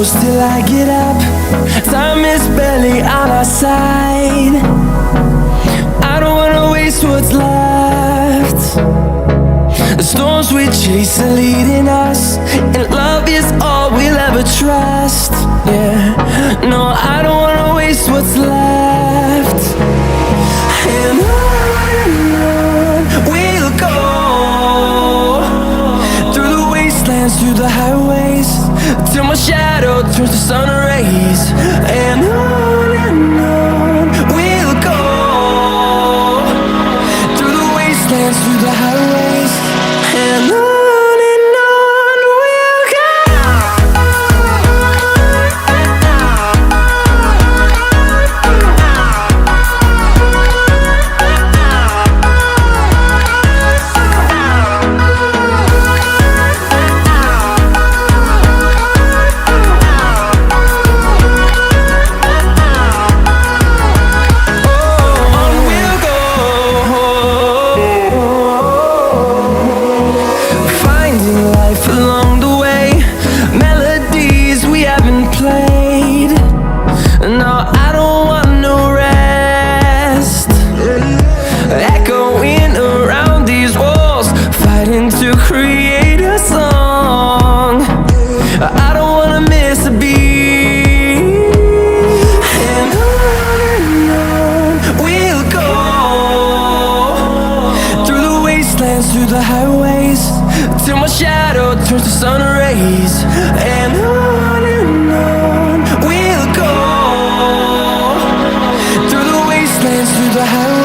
close till I get up. Time is barely on our side. I don't wanna waste what's left. The storms we chase are leading us, and love is all we'll ever trust. Yeah, no, I don't wanna waste what's left. And on we'll go, through the wastelands, through the highways, till my shadow turns to sun rays. And on we'll go, through the wastelands, through the highways, and on we'll go. To create a song, I don't wanna miss a beat. And on we'll go, through the wastelands, through the highways, till my shadow turns to sun rays. And on we'll go, through the wastelands, through the highways.